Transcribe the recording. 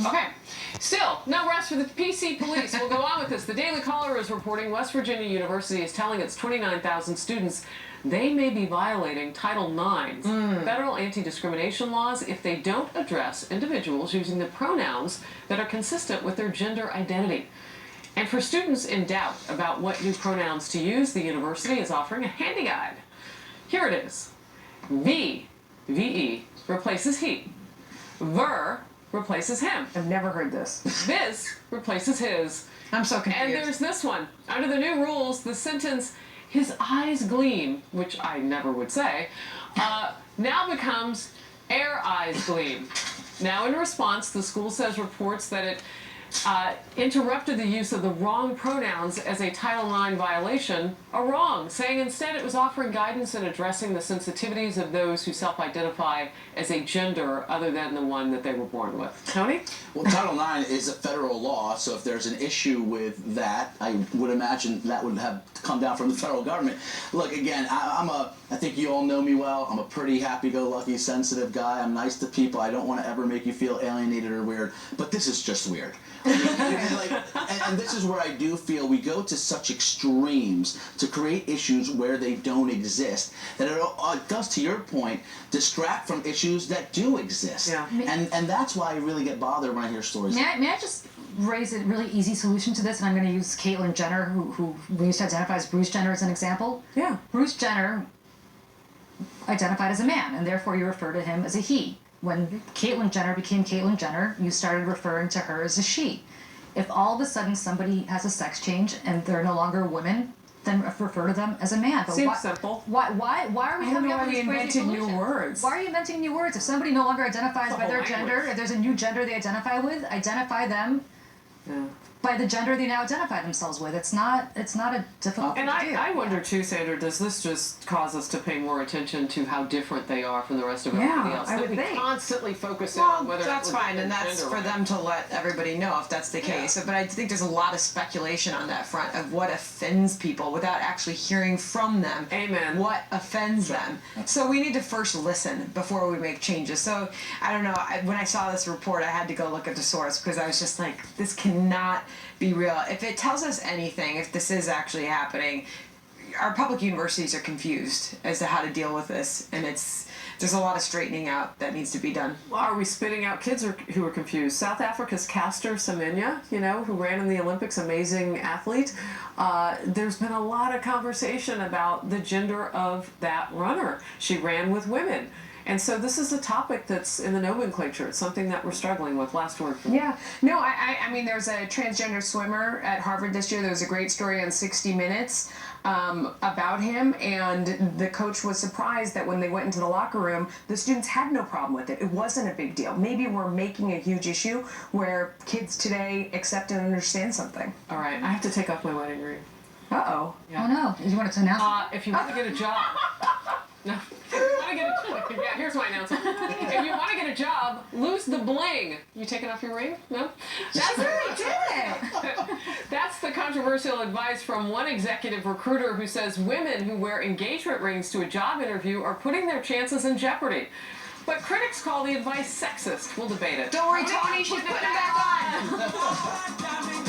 Okay. Still, no rest for the PC police. We'll go on with this. The Daily Caller is reporting West Virginia University is telling its 29,000 students they may be violating Title IX's federal anti-discrimination laws if they don't address individuals using the pronouns that are consistent with their gender identity. And for students in doubt about what new pronouns to use, the university is offering a handy guide. Here it is. VE, replaces he. Ver replaces him. I've never heard this. This replaces his. I'm so confused. And there's this one. Under the new rules, the sentence, his eyes gleam, which I never would say, now becomes air eyes gleam. Now in response, the school says reports that it interrupted the use of the wrong pronouns as a Title IX violation are wrong, saying instead it was offering guidance in addressing the sensitivities of those who self-identify as a gender other than the one that they were born with. Tony? Well, Title IX is a federal law, so if there's an issue with that, I would imagine that would have to come down from the federal government. Look, again, I think you all know me well. I'm a pretty happy-go-lucky, sensitive guy. I'm nice to people. I don't want to ever make you feel alienated or weird, but this is just weird. And this is where I do feel we go to such extremes to create issues where they don't exist, that it does, to your point, distract from issues that do exist. Yeah. And that's why I really get bothered when I hear stories. May I just raise a really easy solution to this? And I'm going to use Caitlyn Jenner, who we used to identify as Bruce Jenner, as an example. Yeah. Bruce Jenner identified as a man, and therefore you refer to him as a he. When Caitlyn Jenner became Caitlyn Jenner, you started referring to her as a she. If all of a sudden somebody has a sex change and they're no longer a woman, then refer to them as a man. But Seems simple. Why are we coming up with these crazy new solutions? words? Why are you inventing new words? If somebody no longer identifies by their language. gender, if there's a new gender they identify with, identify them by the gender they now identify themselves with. It's not a difficult thing And to do. I wonder too, Sandra, does this just cause us to pay more attention to how different they are from the rest of everybody else? I That would we think. constantly focus in Well, on whether that's it would fine, be and that's gender for or them to let everybody know if that's the case. But I think there's a lot of speculation on that front of what offends people without actually hearing from them. Amen. What offends them. So we need to first listen before we make changes. So I don't know. When I saw this report, I had to go look at the source because I was just like, this cannot be real. If it tells us anything, if this is actually happening, our public universities are confused as to how to deal with this, and there's a lot of straightening out that needs to be done. Are we spitting out kids who are confused? South Africa's Caster Semenya, who ran in the Olympics, amazing athlete. There's been a lot of conversation about the gender of that runner. She ran with women. And so this is a topic that's in the nomenclature. It's something that we're struggling with. Last word from Yeah. No, I mean, there's a transgender swimmer at Harvard this year. There was a great story on 60 Minutes about him, and the coach was surprised that when they went into the locker room, the students had no problem with it. It wasn't a big deal. Maybe we're making a huge issue where kids today accept and understand something. All right, I have to take off my wedding ring. Uh-oh. Yeah. Oh no, you want to announce? If you want to get a job, no. If you want to get a job, yeah, here's my announcement. If you want to get a job, lose the bling. You taking off your ring? No? That's That's the controversial advice from one executive recruiter who says women who wear engagement rings to a job interview are putting their chances in jeopardy. But critics call the advice sexist. We'll debate it. Don't worry, Tony, she's putting it back on.